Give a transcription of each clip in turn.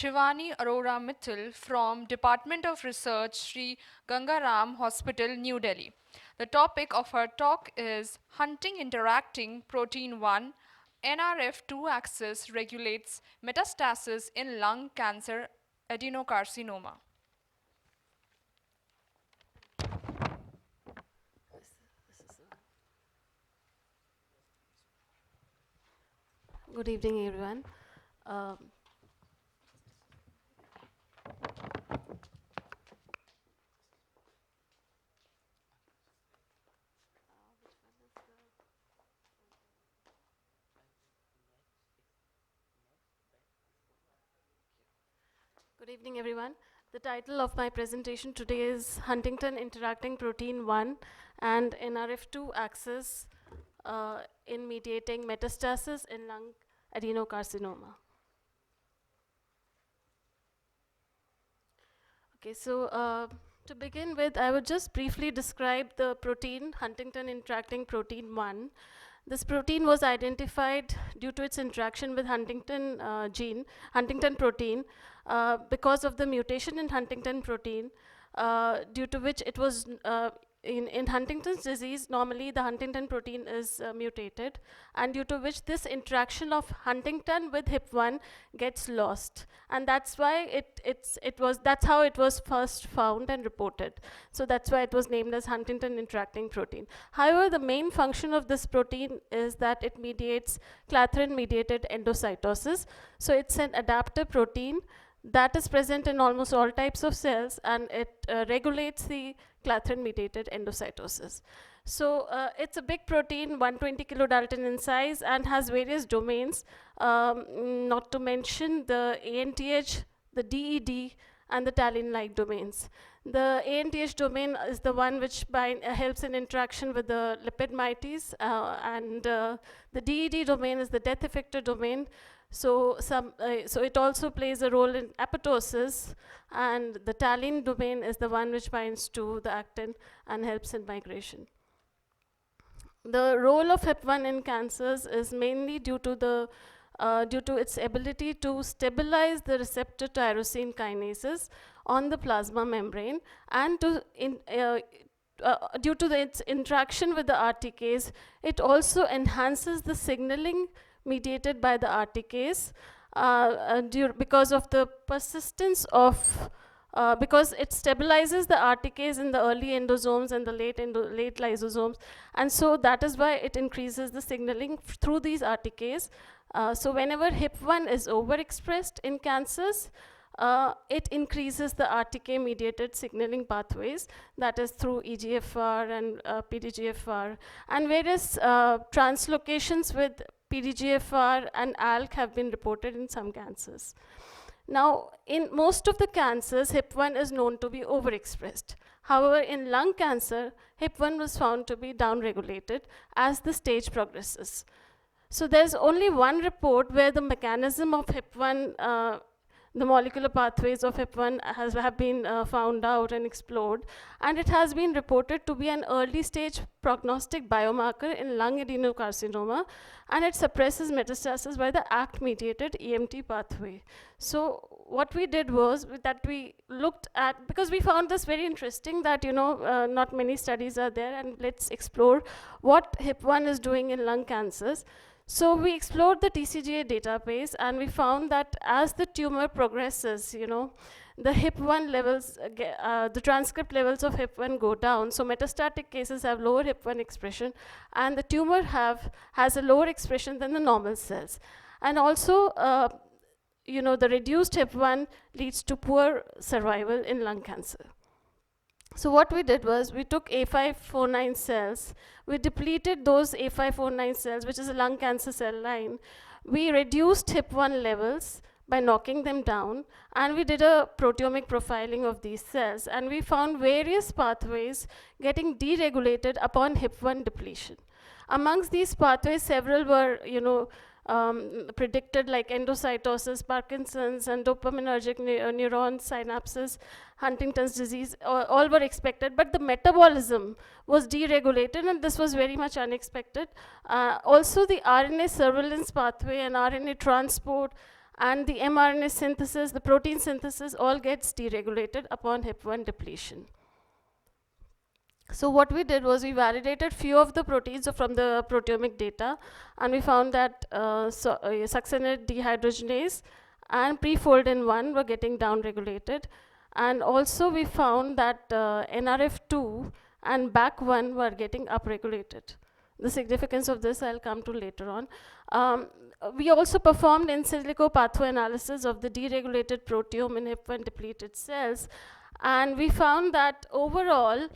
Shivani Arora Mittal from Department of Research, Sri Gangaram Hospital, New Delhi. The topic of her talk is Hunting Interacting Protein 1 NRF2 axis regulates metastasis in lung cancer adenocarcinoma. Good evening, everyone. Good evening, everyone. The title of my presentation today is Huntington Interacting Protein 1 and NRF2 axis in mediating metastasis in lung adenocarcinoma. Okay, so to begin with, I would just briefly describe the protein, Huntington Interacting Protein 1. This protein was identified due to its interaction with Huntington Huntington protein, because of the mutation in Huntington protein, due to which it was in Huntington's disease, normally the Huntington protein is mutated, and due to which this interaction of Huntington with HIP1 gets lost, and that's why that's how it was first found and reported. So that's why it was named as Huntington interacting protein. However, the main function of this protein is that it mediates clathrin-mediated endocytosis. So it's an adaptive protein that is present in almost all types of cells, and it regulates the clathrin-mediated endocytosis. So it's a big protein, 120 kilodalton in size, and has various domains, not to mention the ANTH, the DED, and the talin-like domains. The ANTH domain is the one which helps in interaction with the lipid moieties, and the DED domain is the death effector domain. So it also plays a role in apoptosis, and the talin domain is the one which binds to the actin and helps in migration. The role of HIP1 in cancers is mainly due to its ability to stabilize the receptor tyrosine kinases on the plasma membrane, and due to its interaction with the RTKs, it also enhances the signaling mediated by the RTKs because of the persistence of, because it stabilizes the RTKs in the early endosomes and the late lysosomes, and so that is why it increases the signaling through these RTKs. So whenever HIP1 is overexpressed in cancers, it increases the RTK-mediated signaling pathways, that is through EGFR and PDGFR, and various translocations with PDGFR and ALK have been reported in some cancers. Now, in most of the cancers, HIP1 is known to be overexpressed. However, in lung cancer, HIP1 was found to be downregulated as the stage progresses. So there's only one report where the mechanism of HIP1, the molecular pathways of HIP1 have been found out and explored, and it has been reported to be an early stage prognostic biomarker in lung adenocarcinoma, and it suppresses metastasis by the ACT-mediated EMT pathway. So what we did was that we looked at, because we found this very interesting, that not many studies are there, and let's explore what HIP1 is doing in lung cancers. So we explored the TCGA database, and we found that as the tumor progresses, the HIP1 levels, the transcript levels of HIP1 go down. So metastatic cases have lower HIP1 expression, and the tumor has a lower expression than the normal cells. And also, the reduced HIP1 leads to poor survival in lung cancer. So what we did was we took A549 cells, we depleted those A549 cells, which is a lung cancer cell line. We reduced HIP1 levels by knocking them down, and we did a proteomic profiling of these cells, and we found various pathways getting deregulated upon HIP1 depletion. Amongst these pathways, several were, predicted, like endocytosis, Parkinson's, and dopaminergic neuron synapses, Huntington's disease, all were expected, but the metabolism was deregulated, and this was very much unexpected. Also, the RNA surveillance pathway and RNA transport And the mRNA synthesis, the protein synthesis, all gets deregulated upon HIP-1 depletion. So what we did was we validated few of the proteins from the proteomic data, and we found that succinate dehydrogenase and prefoldin 1 were getting downregulated. And also we found that NRF2 and BAC1 were getting upregulated. The significance of this I'll come to later on. We also performed in silico pathoanalysis of the deregulated proteome in HIP-1 depleted cells, and we found that overall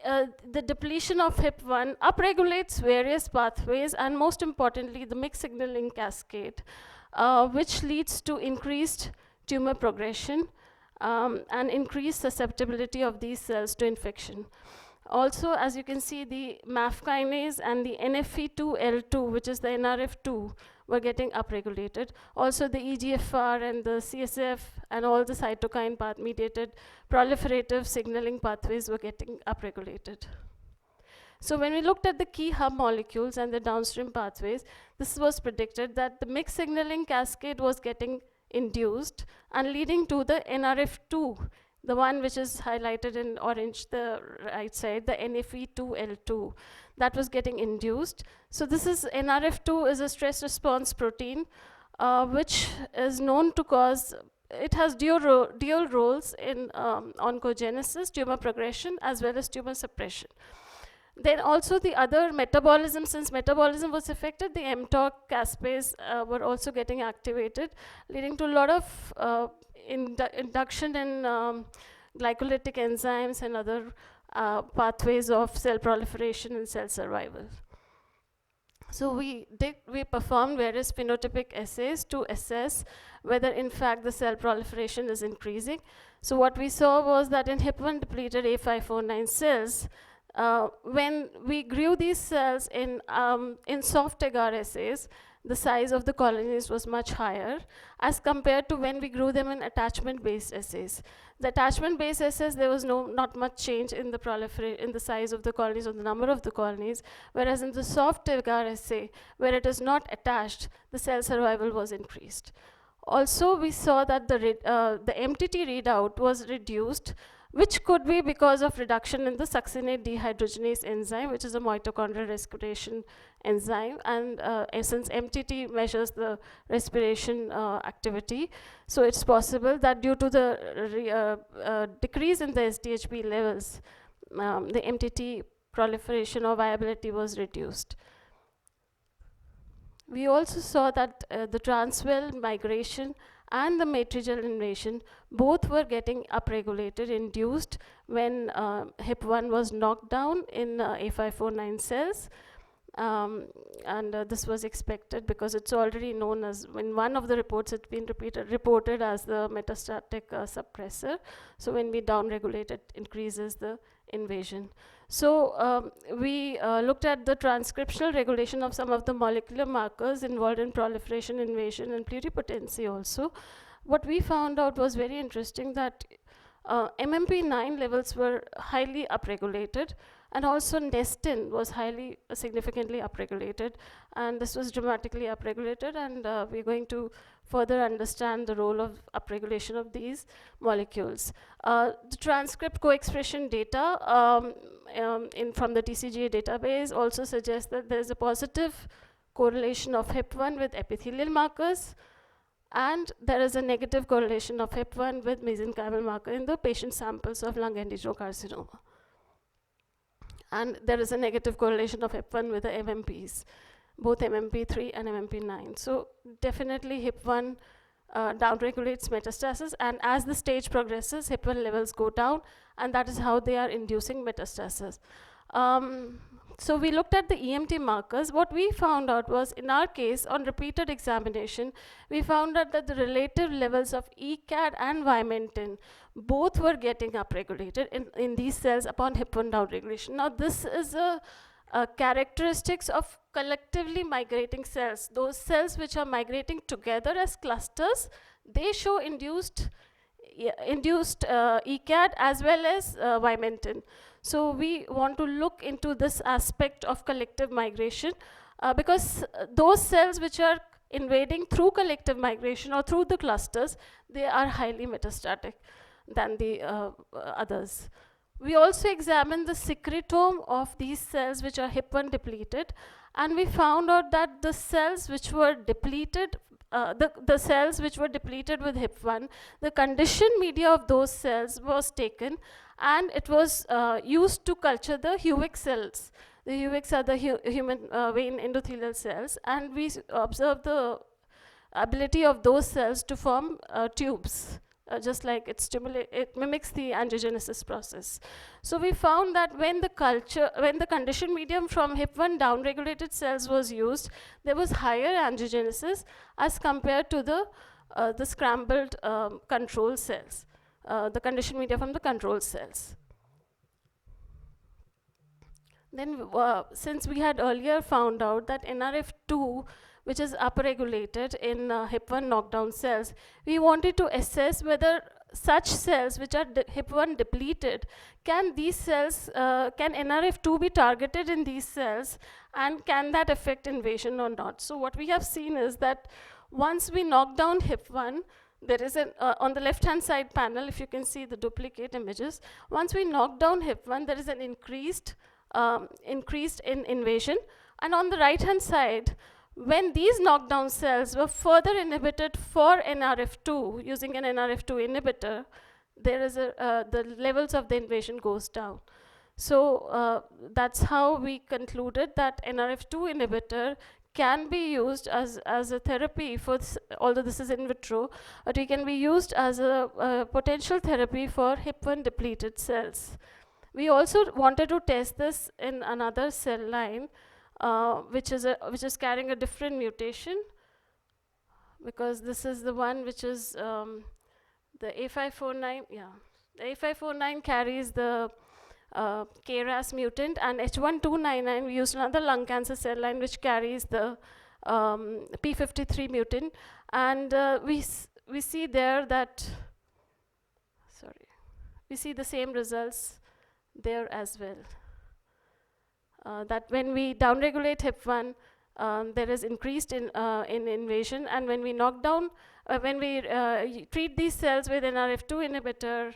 the depletion of HIP-1 upregulates various pathways, and most importantly, the mixed signaling cascade, which leads to increased tumor progression and increased susceptibility of these cells to infection. Also, as you can see, the MAF kinase and the NFE2L2, which is the NRF2, were getting upregulated. Also, the EGFR and the CSF and all the cytokine path-mediated proliferative signaling pathways were getting upregulated. So when we looked at the key hub molecules and the downstream pathways, this was predicted that the mixed signaling cascade was getting induced and leading to the NRF2, the one which is highlighted in orange, the right side, the NFE2L2, that was getting induced. So this is NRF2 is a stress response protein, which is known to cause, it has dual roles in oncogenesis, tumor progression, as well as tumor suppression. Then also the other metabolism, since metabolism was affected, the mTOR caspase were also getting activated, leading to a lot of induction in glycolytic enzymes and other pathways of cell proliferation and cell survival. So we performed various phenotypic assays to assess whether in fact the cell proliferation is increasing. So what we saw was that in HIP-1 depleted A549 cells, when we grew these cells in soft agar assays, the size of the colonies was much higher as compared to when we grew them in attachment-based assays. The attachment-based assays, there was not much change in the size of the colonies or the number of the colonies, whereas in the soft agar assay, where it is not attached, the cell survival was increased. Also, we saw that the MTT readout was reduced, which could be because of reduction in the succinate dehydrogenase enzyme, which is a mitochondrial respiration enzyme. And since MTT measures the respiration activity, so it's possible that due to the decrease in the SDHB levels, the MTT proliferation or viability was reduced. We also saw that the transwell migration and the matrigel invasion both were getting upregulated, induced when HIP-1 was knocked down in A549 cells. And this was expected because it's already known as, in one of the reports, it's been reported as the metastatic suppressor. So when we downregulate, it increases the invasion. So we looked at the transcriptional regulation of some of the molecular markers involved in proliferation, invasion, and pluripotency also. What we found out was very interesting, that MMP9 levels were highly upregulated, and also nestin was significantly upregulated, and this was dramatically upregulated, and we're going to further understand the role of upregulation of these molecules. The transcript co-expression data from the TCGA database also suggests that there's a positive correlation of HIP-1 with epithelial markers, and there is a negative correlation of HIP-1 with mesenchymal marker in the patient samples of lung adenocarcinoma. And there is a negative correlation of HIP-1 with the MMPs, both MMP3 and MMP9. So definitely HIP-1 downregulates metastasis, and as the stage progresses, HIP-1 levels go down, and that is how they are inducing metastasis. So we looked at the EMT markers. What we found out was, in our case, on repeated examination, we found out that the relative levels of ECAD and vimentin both were getting upregulated in these cells upon HIP-1 downregulation. Now, this is a characteristics of collectively migrating cells. Those cells which are migrating together as clusters, they show induced ECAD as well as vimentin. So we want to look into this aspect of collective migration because those cells which are invading through collective migration or through the clusters, they are highly metastatic than the others. We also examined the secretome of these cells which are HIP1 depleted, and we found out that the cells which were depleted, the cells which were depleted with HIP1, the condition media of those cells was taken, and it was used to culture the HUVEC cells. The HUVECs are the human vein endothelial cells, and we observed the ability of those cells to form tubes. Just like it mimics the angiogenesis process. So we found that when the conditioned medium from HIP1 downregulated cells was used, there was higher angiogenesis as compared to the scrambled control cells, the conditioned media from the control cells. Then, since we had earlier found out that NRF2, which is upregulated in HIP1 knockdown cells, we wanted to assess whether such cells which are HIP1 depleted, can these cells, can NRF2 be targeted in these cells, and can that affect invasion or not? So what we have seen is that once we knock down HIP1, there is an, on the left-hand side panel, if you can see the duplicate images, once we knock down HIP1, there is an increased in invasion. And on the right-hand side, when these knockdown cells were further inhibited for NRF2, using an NRF2 inhibitor, there is the levels of the invasion goes down. So that's how we concluded that NRF2 inhibitor can be used as a therapy for, although this is in vitro, but it can be used as a potential therapy for HIP1 depleted cells. We also wanted to test this in another cell line, which is carrying a different mutation, because this is the one which is the A549. Yeah, the A549 carries the KRAS mutant, and H1299 we used another lung cancer cell line which carries the P53 mutant, and we see there that we see the same results there as well. That when we downregulate HIP1, there is increased in invasion, and when we knock down, when we treat these cells with NRF2 inhibitor,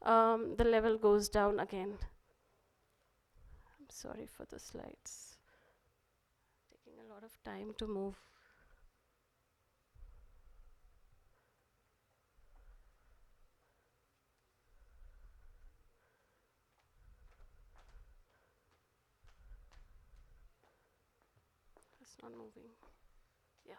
the level goes down again. I'm sorry for the slides. Taking a lot of time to move. It's not moving. Yeah.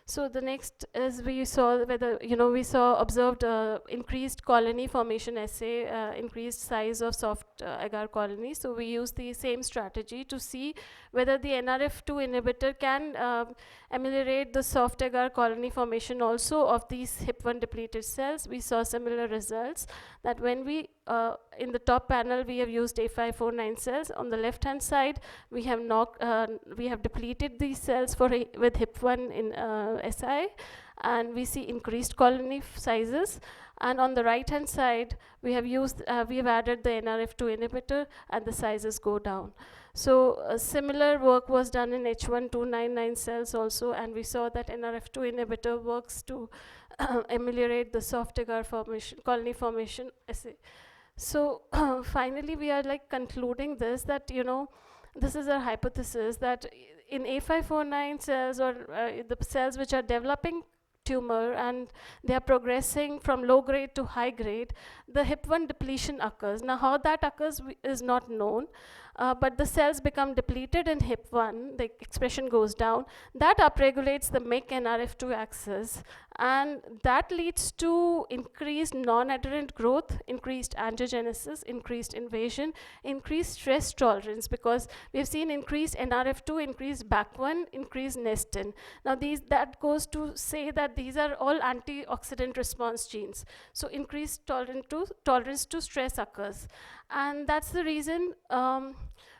So the next is we saw whether, we saw observed increased colony formation assay, increased size of soft agar colony. So we used the same strategy to see whether the NRF2 inhibitor can ameliorate the soft agar colony formation also of these HIP1 depleted cells. We saw similar results, that when we, in the top panel, we have used A549 cells. On the left-hand side, we have depleted these cells with HIP1 in SI, and we see increased colony sizes. And on the right-hand side, we have added the NRF2 inhibitor, and the sizes go down. So similar work was done in H1299 cells also, and we saw that NRF2 inhibitor works to ameliorate the soft agar formation, colony formation assay. So finally, we are concluding this, that this is our hypothesis, that in A549 cells, or the cells which are developing tumor and they are progressing from low grade to high grade, the HIP1 depletion occurs. Now, how that occurs is not known, but the cells become depleted in HIP1, the expression goes down, that upregulates the MYC-NRF2 axis, and that leads to increased non-adherent growth, increased angiogenesis, increased invasion, increased stress tolerance, because we've seen increased NRF2, increased BAC1, increased nestin. Now that goes to say that these are all antioxidant response genes. So increased tolerance to stress occurs. And that's the reason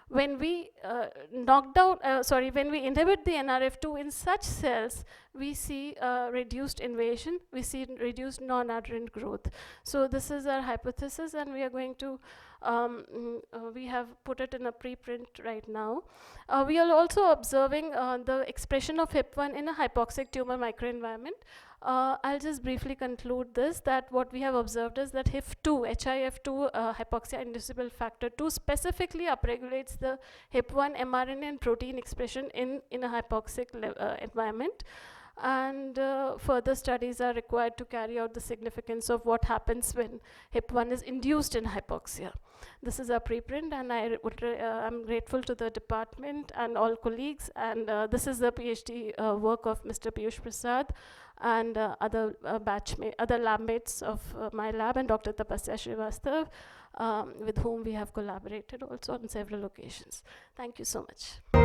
when we when we inhibit the NRF2 in such cells, we see reduced invasion, we see reduced non-adherent growth. So this is our hypothesis, and we are going to We have put it in a preprint right now. We are also observing the expression of HIP1 in a hypoxic tumor microenvironment. I'll just briefly conclude this, that what we have observed is that HIF2, hypoxia inducible factor 2, specifically upregulates the HIP1 mRNA and protein expression in a hypoxic environment. And further studies are required to carry out the significance of what happens when HIP1 is induced in hypoxia. This is a preprint, and I'm grateful to the department and all colleagues. And this is the PhD work of Mr. Piyush Prasad and other lab mates of my lab, and Dr. Tapasya Srivastav, with whom we have collaborated also on several occasions. Thank you so much.